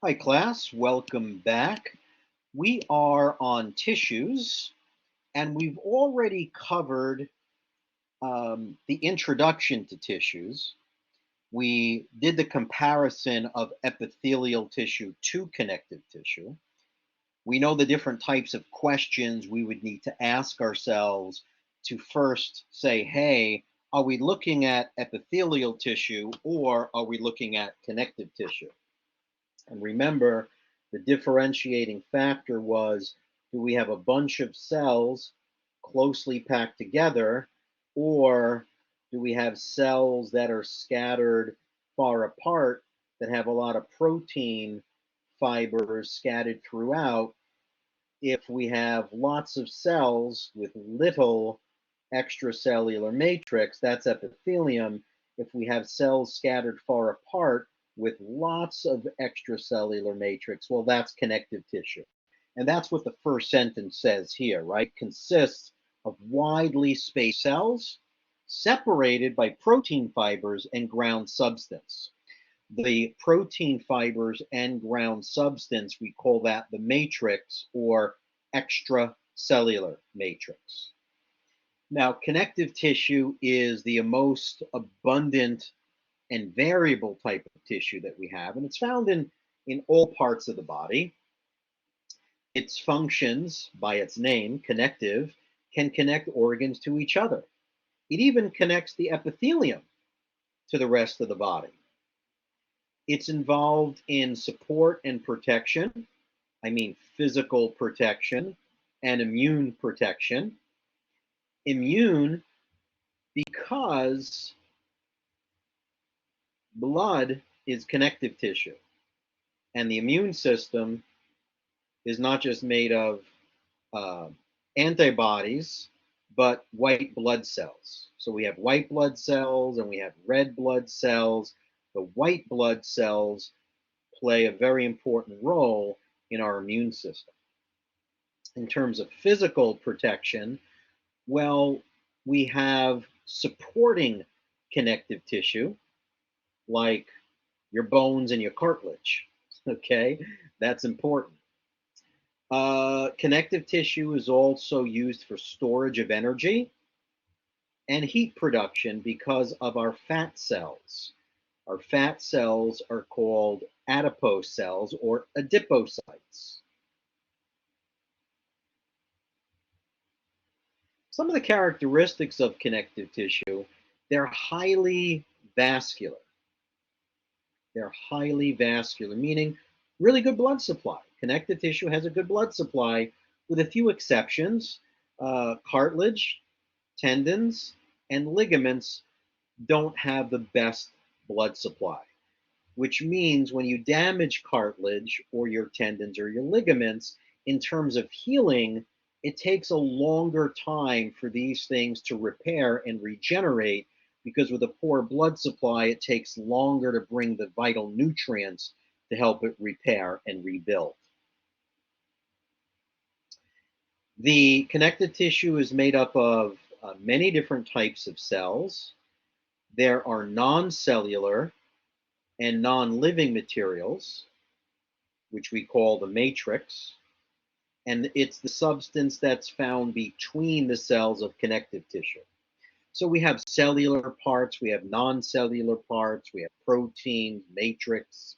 Hi, class. Welcome back. We are on tissues, and we've already covered the introduction to tissues. We did the comparison of epithelial tissue to connective tissue. We know the different types of questions we would need to ask ourselves to first say, hey, are we looking at epithelial tissue or are we looking at connective tissue? And remember, the differentiating factor was, do we have a bunch of cells closely packed together, or do we have cells that are scattered far apart that have a lot of protein fibers scattered throughout? If we have lots of cells with little extracellular matrix, that's epithelium. If we have cells scattered far apart with lots of extracellular matrix, well, that's connective tissue. And that's what the first sentence says here, right? Consists of widely spaced cells separated by protein fibers and ground substance. The protein fibers and ground substance, we call that the matrix or extracellular matrix. Now, connective tissue is the most abundant and variable type of tissue that we have, and it's found in all parts of the body. Its functions, by its name, connective, can connect organs to each other. It even connects the epithelium to the rest of the body. It's involved in support and protection. I mean, physical protection and immune protection. Immune because blood is connective tissue, and the immune system is not just made of uh, antibodies, but white blood cells. So we have white blood cells and we have red blood cells. The white blood cells play a very important role in our immune system. In terms of physical protection, well, we have supporting connective tissue like your bones and your cartilage. Okay, that's important. Connective tissue is also used for storage of energy and heat production because of our fat cells. Our fat cells are called adipose cells or adipocytes. Some of the characteristics of connective tissue, they're highly vascular. They're highly vascular, meaning really good blood supply. Connective tissue has a good blood supply with a few exceptions. Cartilage, tendons, and ligaments don't have the best blood supply, which means when you damage cartilage or your tendons or your ligaments, in terms of healing, it takes a longer time for these things to repair and regenerate because with a poor blood supply, it takes longer to bring the vital nutrients to help it repair and rebuild. The connective tissue is made up of many different types of cells. There are non-cellular and non-living materials, which we call the matrix, and it's the substance that's found between the cells of connective tissue. So we have cellular parts, we have non-cellular parts, we have proteins, matrix.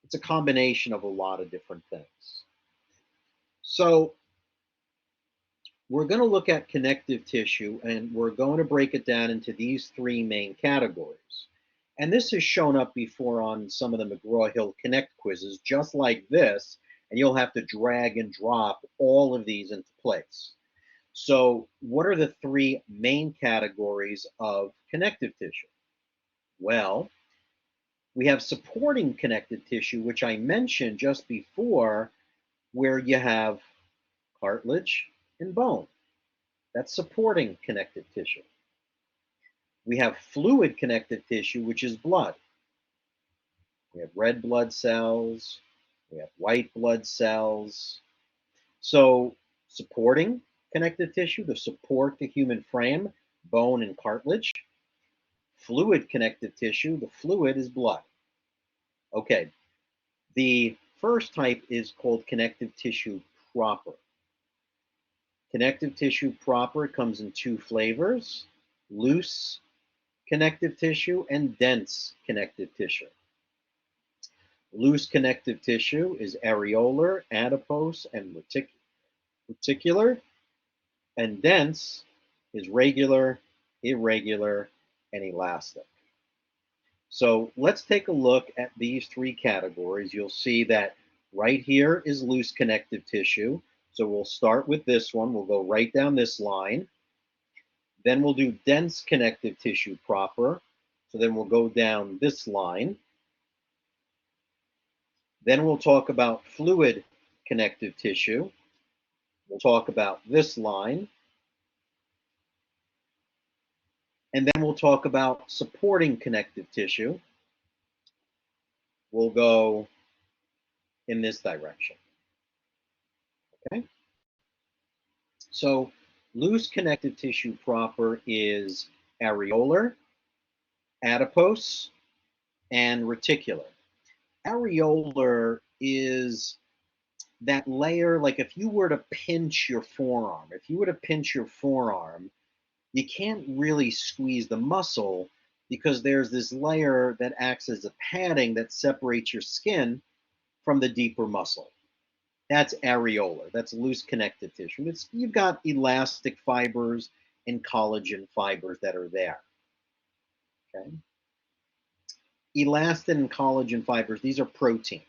It's a combination of a lot of different things. So we're going to look at connective tissue and we're going to break it down into these three main categories. And this has shown up before on some of the McGraw-Hill Connect quizzes, just like this, and you'll have to drag and drop all of these into place. So what are the three main categories of connective tissue? Well, we have supporting connective tissue, which I mentioned just before, where you have cartilage and bone. That's supporting connective tissue. We have fluid connective tissue, which is blood. We have red blood cells, we have white blood cells. So supporting connective tissue, the support the human frame, bone and cartilage. Fluid connective tissue, the fluid is blood. Okay, the first type is called connective tissue proper. Connective tissue proper comes in two flavors: loose connective tissue and dense connective tissue. Loose connective tissue is areolar, adipose, and reticular, and dense is regular, irregular, and elastic. So let's take a look at these three categories. You'll see that right here is loose connective tissue. So we'll start with this one. We'll go right down this line. Then we'll do dense connective tissue proper. So then we'll go down this line. Then we'll talk about fluid connective tissue. We'll talk about this line. And then we'll talk about supporting connective tissue. We'll go in this direction. Okay? So loose connective tissue proper is areolar, adipose, and reticular. Areolar is that layer, like if you were to pinch your forearm, you can't really squeeze the muscle because there's this layer that acts as a padding that separates your skin from the deeper muscle. That's areolar. That's loose connective tissue. You've got elastic fibers and collagen fibers that are there. Okay. Elastin and collagen fibers, these are protein.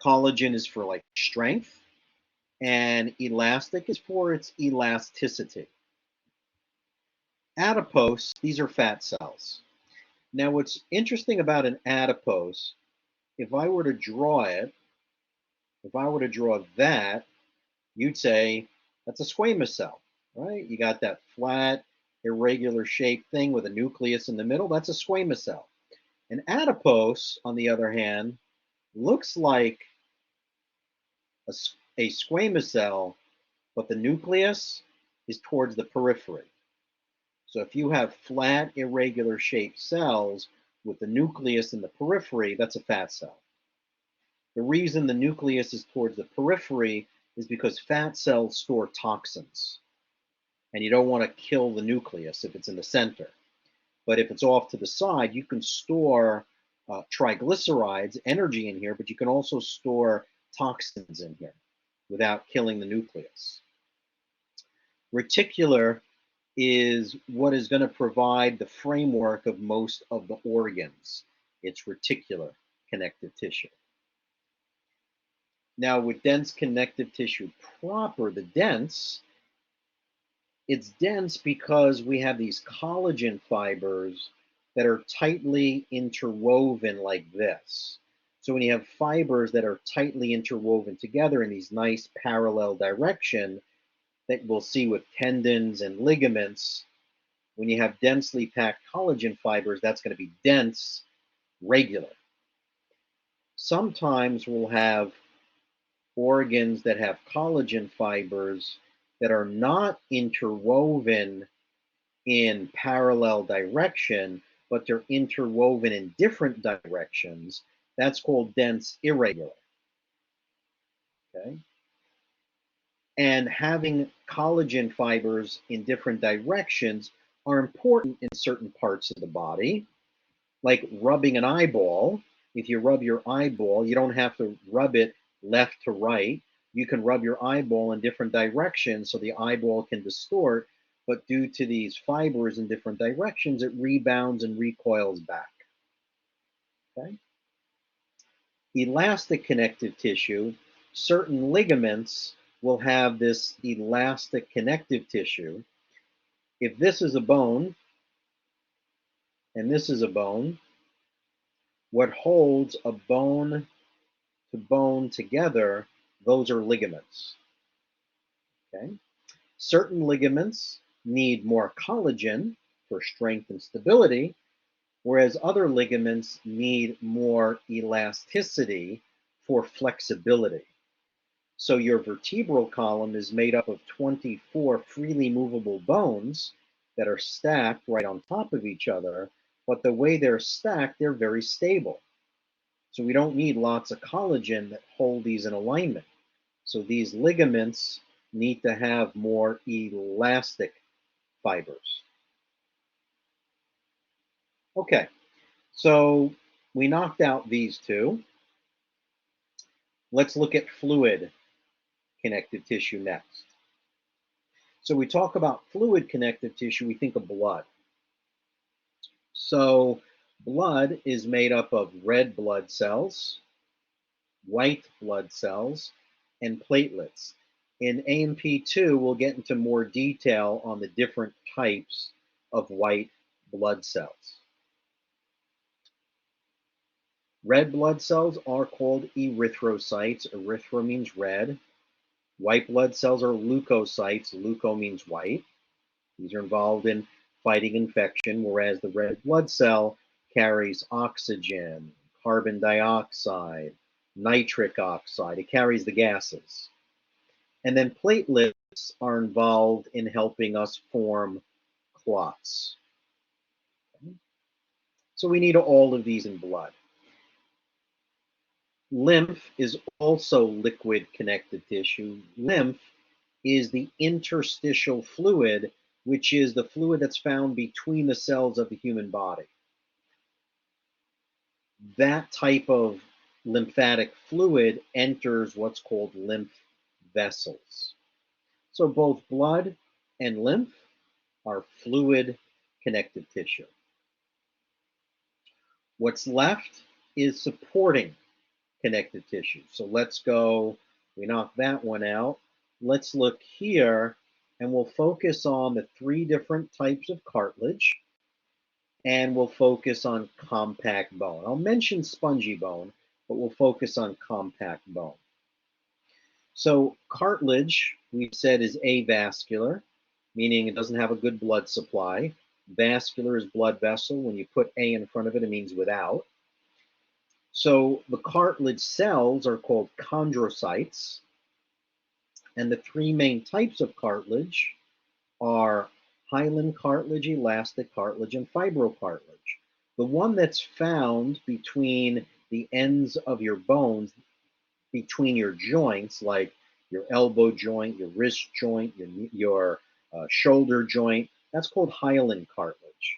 Collagen is for like strength, and elastic is for its elasticity. Adipose, these are fat cells. Now, what's interesting about an adipose, if I were to draw that, you'd say that's a squamous cell, right? You got that flat, irregular shaped thing with a nucleus in the middle. That's a squamous cell. An adipose, on the other hand, looks like a squamous cell, but the nucleus is towards the periphery. So if you have flat, irregular shaped cells with the nucleus in the periphery, that's a fat cell. The reason the nucleus is towards the periphery is because fat cells store toxins, and you don't want to kill the nucleus if it's in the center. But if it's off to the side, you can store triglycerides, energy in here, but you can also store toxins in here without killing the nucleus. Reticular is what is going to provide the framework of most of the organs. It's reticular connective tissue. Now, with dense connective tissue proper, it's dense because we have these collagen fibers that are tightly interwoven like this. So when you have fibers that are tightly interwoven together in these nice parallel direction that we'll see with tendons and ligaments, when you have densely packed collagen fibers, that's going to be dense, regular. Sometimes we'll have organs that have collagen fibers that are not interwoven in parallel direction, but they're interwoven in different directions. That's called dense irregular. Okay? And having collagen fibers in different directions are important in certain parts of the body, like rubbing an eyeball. If you rub your eyeball, you don't have to rub it left to right. You can rub your eyeball in different directions so the eyeball can distort, but due to these fibers in different directions, it rebounds and recoils back. Okay? Elastic connective tissue, certain ligaments will have this elastic connective tissue. If this is a bone and this is a bone, what holds a bone to bone together, those are ligaments. Okay? Certain ligaments need more collagen for strength and stability, whereas other ligaments need more elasticity for flexibility. So your vertebral column is made up of 24 freely movable bones that are stacked right on top of each other, but the way they're stacked, they're very stable. So we don't need lots of collagen that hold these in alignment. So these ligaments need to have more elastic fibers. Okay, so we knocked out these two. Let's look at fluid connective tissue next. So we talk about fluid connective tissue, we think of blood. So blood is made up of red blood cells, white blood cells, and platelets. In A&P2, we'll get into more detail on the different types of white blood cells. Red blood cells are called erythrocytes. Erythro means red. White blood cells are leukocytes. Leuko means white. These are involved in fighting infection, whereas the red blood cell carries oxygen, carbon dioxide, nitric oxide. It carries the gases. And then platelets are involved in helping us form clots. So we need all of these in blood. Lymph is also liquid connective tissue. Lymph is the interstitial fluid, which is the fluid that's found between the cells of the human body. That type of lymphatic fluid enters what's called lymph vessels. So both blood and lymph are fluid connective tissue. What's left is supporting connective tissue. So let's go, we knocked that one out. Let's look here and we'll focus on the three different types of cartilage and we'll focus on compact bone. I'll mention spongy bone, but we'll focus on compact bone. So cartilage, we've said, is avascular, meaning it doesn't have a good blood supply. Vascular is blood vessel. When you put A in front of it, it means without. So the cartilage cells are called chondrocytes. And the three main types of cartilage are hyaline cartilage, elastic cartilage, and fibrocartilage. The one that's found between the ends of your bones, between your joints, like your elbow joint, your wrist joint, your shoulder joint, that's called hyaline cartilage.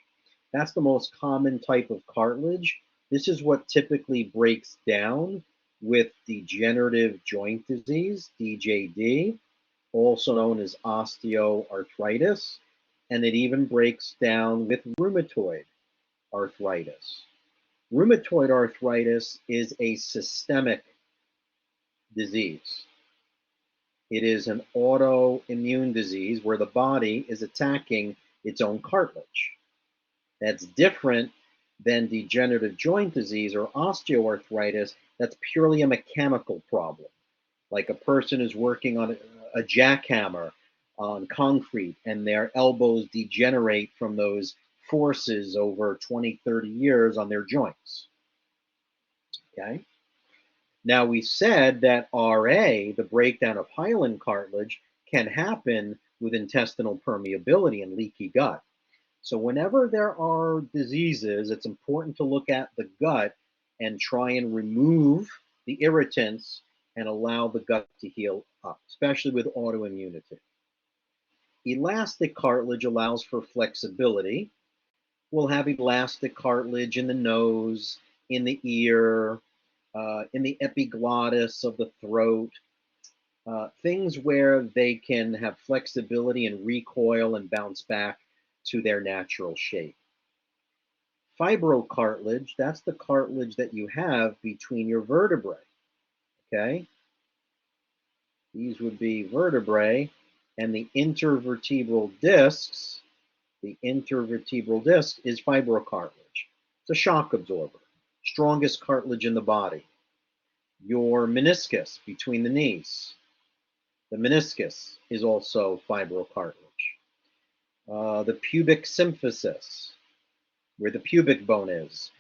That's the most common type of cartilage. This is what typically breaks down with degenerative joint disease, DJD, also known as osteoarthritis, and it even breaks down with rheumatoid arthritis. Rheumatoid arthritis is a systemic disease. It is an autoimmune disease where the body is attacking its own cartilage. That's different than degenerative joint disease or osteoarthritis. That's purely a mechanical problem. Like a person is working on a jackhammer on concrete and their elbows degenerate from those forces over 20, 30 years on their joints. Okay? Now we said that RA, the breakdown of hyaline cartilage, can happen with intestinal permeability and leaky gut. So whenever there are diseases, it's important to look at the gut and try and remove the irritants and allow the gut to heal up, especially with autoimmunity. Elastic cartilage allows for flexibility. We'll have elastic cartilage in the nose, in the ear, in the epiglottis of the throat, things where they can have flexibility and recoil and bounce back to their natural shape. Fibrocartilage, that's the cartilage that you have between your vertebrae, okay? These would be vertebrae, and the intervertebral discs, the intervertebral disc is fibrocartilage. It's a shock absorber, strongest cartilage in the body. Your meniscus between the knees, the meniscus is also fibrocartilage. The pubic symphysis, where the pubic bone is,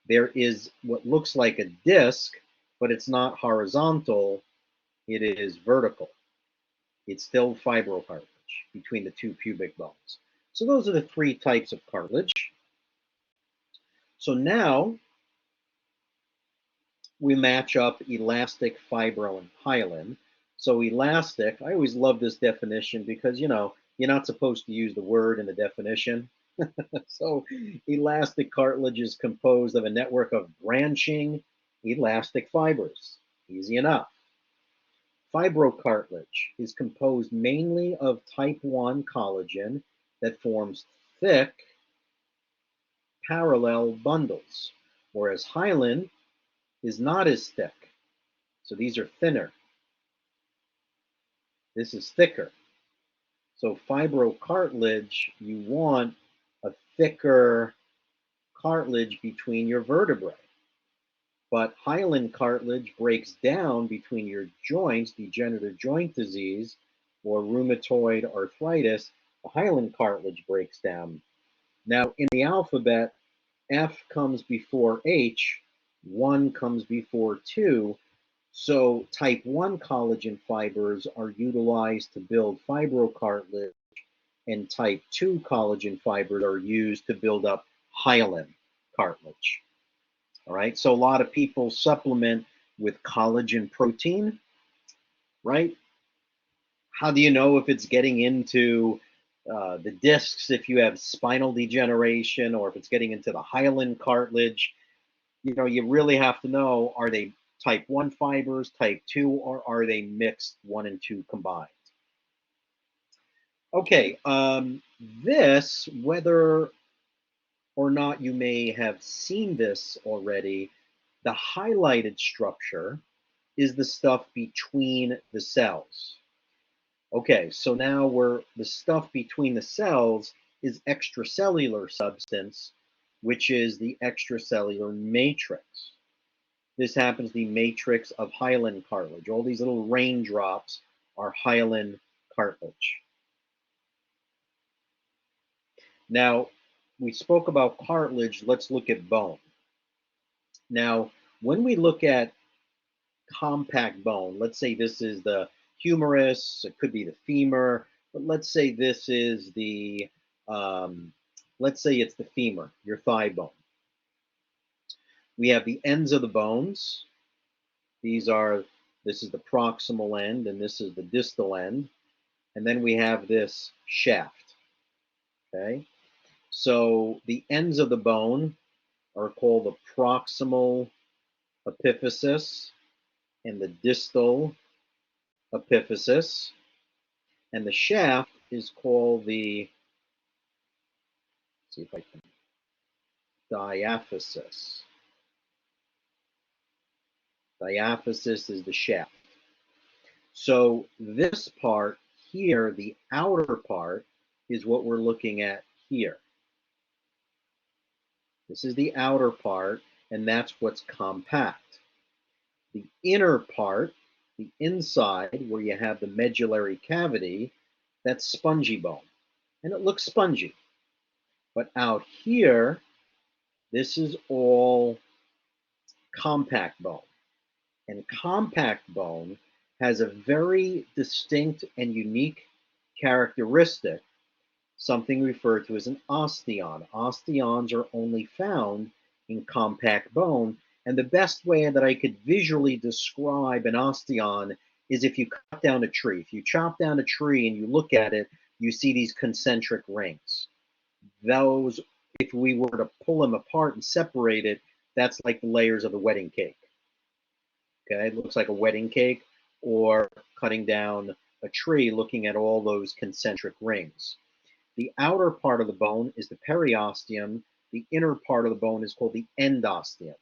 there is what looks like a disc, but it's not horizontal, it is vertical. It's still fibrocartilage between the two pubic bones. So those are the three types of cartilage. So now we match up elastic, fibro, and hyaline. So elastic, I always love this definition because, you're not supposed to use the word in the definition. So elastic cartilage is composed of a network of branching elastic fibers. Easy enough. Fibrocartilage is composed mainly of type 1 collagen that forms thick parallel bundles, whereas hyaline is not as thick. So these are thinner. This is thicker. So fibrocartilage, you want a thicker cartilage between your vertebrae. But hyaline cartilage breaks down between your joints, degenerative joint disease, or rheumatoid arthritis. The hyaline cartilage breaks down. Now, in the alphabet, F comes before H, 1 comes before 2. So type 1 collagen fibers are utilized to build fibrocartilage, and type 2 collagen fibers are used to build up hyaline cartilage. All right, so a lot of people supplement with collagen protein, right? How do you know if it's getting into the discs if you have spinal degeneration or if it's getting into the hyaline cartilage? You really have to know, are they type 1 fibers, type 2, or are they mixed 1 and 2 combined? Okay, this, whether or not you may have seen this already, the highlighted structure is the stuff between the cells. Okay, so now the stuff between the cells is extracellular substance, which is the extracellular matrix. This happens to be matrix of hyaline cartilage. All these little raindrops are hyaline cartilage. Now, we spoke about cartilage. Let's look at bone. Now, when we look at compact bone, let's say this is the humerus, it could be the femur, but let's say this is let's say it's the femur, your thigh bone. We have the ends of the bones. This is the proximal end, and this is the distal end. And then we have this shaft, okay? So the ends of the bone are called the proximal epiphysis and the distal epiphysis. And the shaft is called the, let's see if I can, diaphysis. Diaphysis is the shaft. So this part here, the outer part, is what we're looking at here. This is the outer part, and that's what's compact. The inner part, the inside, where you have the medullary cavity, that's spongy bone. And it looks spongy. But out here, this is all compact bone. And compact bone has a very distinct and unique characteristic, something referred to as an osteon. Osteons are only found in compact bone. And the best way that I could visually describe an osteon is if you cut down a tree. If you chop down a tree and you look at it, you see these concentric rings. Those, if we were to pull them apart and separate it, that's like the layers of the wedding cake. Okay, it looks like a wedding cake, or cutting down a tree, looking at all those concentric rings. The outer part of the bone is the periosteum. The inner part of the bone is called the endosteum.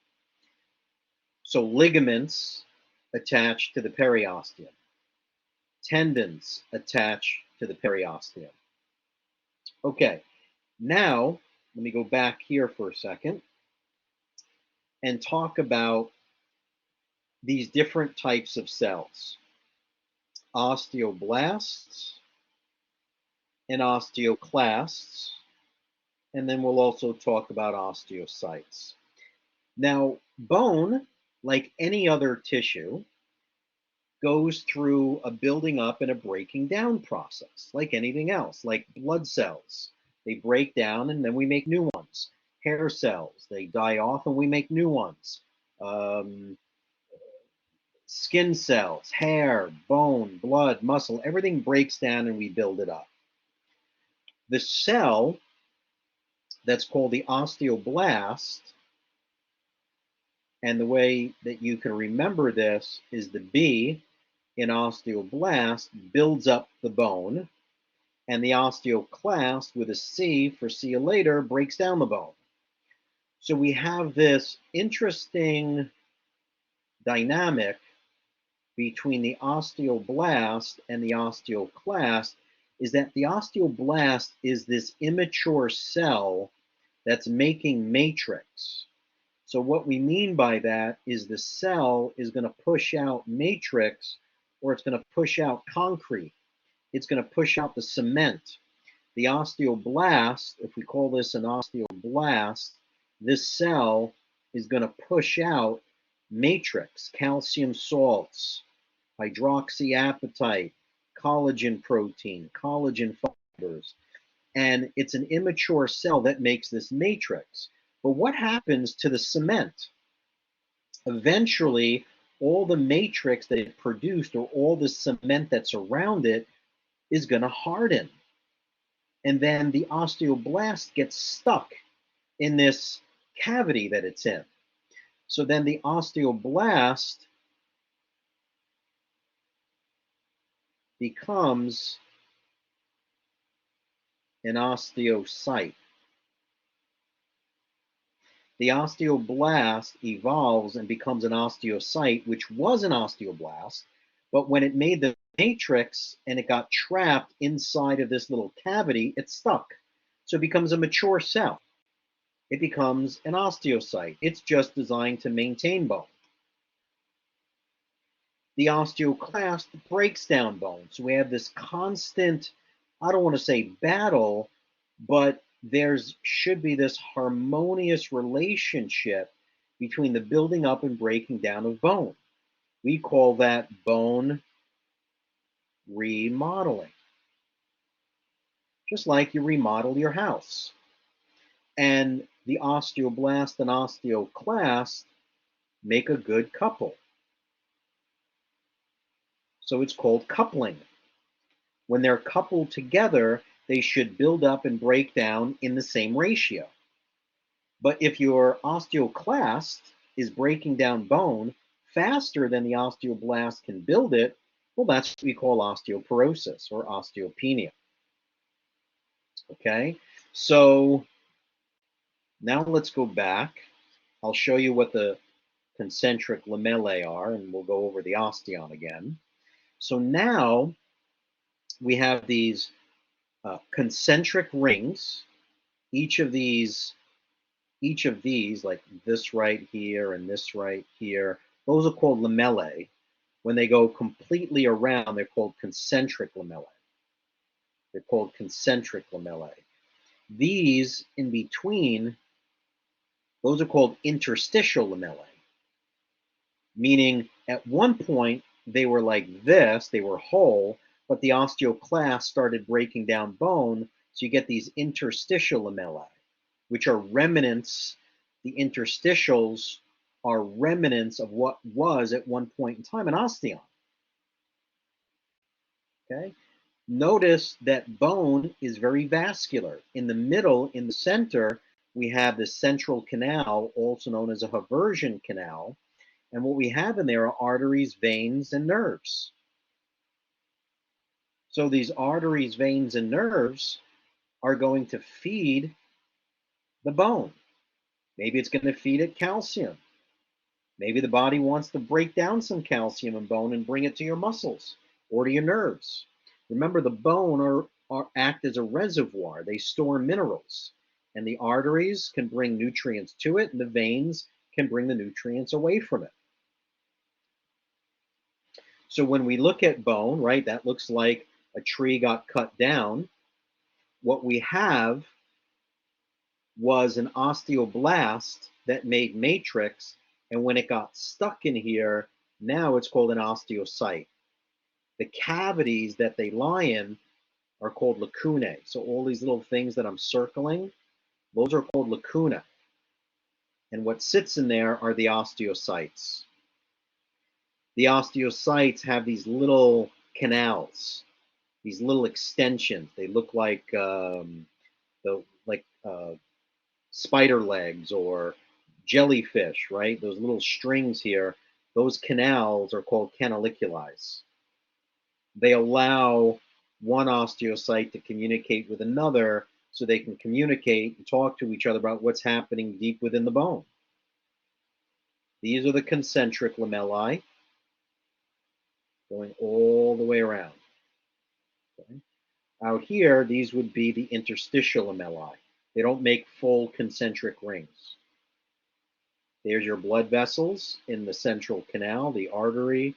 So ligaments attach to the periosteum. Tendons attach to the periosteum. Okay, now let me go back here for a second and talk about these different types of cells: osteoblasts and osteoclasts, and then we'll also talk about osteocytes. Now, bone, like any other tissue, goes through a building up and a breaking down process, like anything else, like blood cells. They break down and then we make new ones. Hair cells, they die off and we make new ones. skin cells, hair, bone, blood, muscle, everything breaks down and we build it up. The cell that's called the osteoblast, and the way that you can remember this is the B in osteoblast builds up the bone, and the osteoclast with a C for see you later breaks down the bone. So we have this interesting dynamic between the osteoblast and the osteoclast, is that the osteoblast is this immature cell that's making matrix. So what we mean by that is the cell is going to push out matrix, or it's going to push out concrete. It's going to push out the cement. The osteoblast, if we call this an osteoblast, this cell is going to push out matrix, calcium salts, hydroxyapatite, collagen protein, collagen fibers, and it's an immature cell that makes this matrix. But what happens to the cement? Eventually, all the matrix that it produced, or all the cement that's around it, is going to harden. And then the osteoblast gets stuck in this cavity that it's in. So then the osteoblast becomes an osteocyte. The osteoblast evolves and becomes an osteocyte, which was an osteoblast, but when it made the matrix and it got trapped inside of this little cavity, it stuck. So it becomes a mature cell. It becomes an osteocyte. It's just designed to maintain bone. The osteoclast breaks down bone. So we have this constant, I don't want to say battle, but there's should be this harmonious relationship between the building up and breaking down of bone. We call that bone remodeling. Just like you remodel your house. And the osteoblast and osteoclast make a good couple. So it's called coupling. When they're coupled together, they should build up and break down in the same ratio. But if your osteoclast is breaking down bone faster than the osteoblast can build it, well, that's what we call osteoporosis or osteopenia. Okay, so now let's go back. I'll show you what the concentric lamellae are, and we'll go over the osteon again. So now we have these concentric rings. Each of these, like this right here and this right here, those are called lamellae. When they go completely around, they're called concentric lamellae. They're called concentric lamellae. These in between, those are called interstitial lamellae, meaning at one point they were like this, they were whole, but the osteoclast started breaking down bone, so you get these interstitial lamellae, which are remnants. The interstitials are remnants of what was at one point in time an osteon. Okay? Notice that bone is very vascular. In the middle, in the center, we have the central canal, also known as a Haversian canal. And what we have in there are arteries, veins, and nerves. So these arteries, veins, and nerves are going to feed the bone. Maybe it's going to feed it calcium. Maybe the body wants to break down some calcium in bone and bring it to your muscles or to your nerves. Remember, the bone act as a reservoir. They store minerals. And the arteries can bring nutrients to it, and the veins can bring the nutrients away from it. So when we look at bone, right, that looks like a tree got cut down. What we have was an osteoblast that made matrix, and when it got stuck in here, now it's called an osteocyte. The cavities that they lie in are called lacunae. So all these little things that I'm circling, those are called lacuna. And what sits in there are the osteocytes. the osteocytes have these little canals, these little extensions. They look like the like spider legs or jellyfish, right? Those little strings here, those canals are called canaliculi. They allow one osteocyte to communicate with another so they can communicate and talk to each other about what's happening deep within the bone. These are the concentric lamellae going all the way around. Okay. Out here, these would be the interstitial lamellae. They don't make full concentric rings. There's your blood vessels in the central canal, the artery,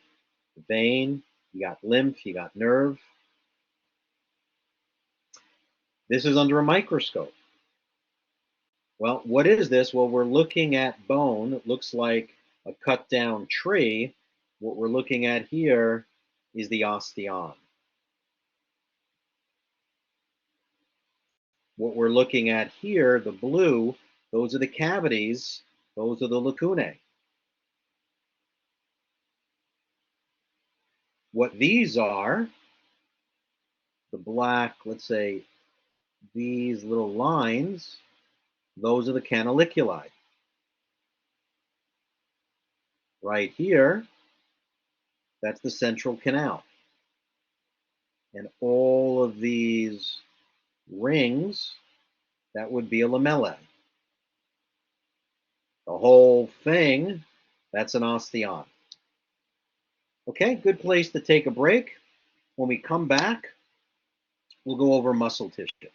the vein. You got lymph, you got nerve. This is under a microscope. Well, what is this? Well, we're looking at bone. It looks like a cut down tree. What we're looking at here is the osteon. What we're looking at here, the blue, those are the cavities, those are the lacunae. What these are, the black, let's say these little lines, those are the canaliculi. Right here, that's the central canal. And all of these rings, that would be a lamella. The whole thing, that's an osteon. Okay, good place to take a break. When we come back, we'll go over muscle tissue.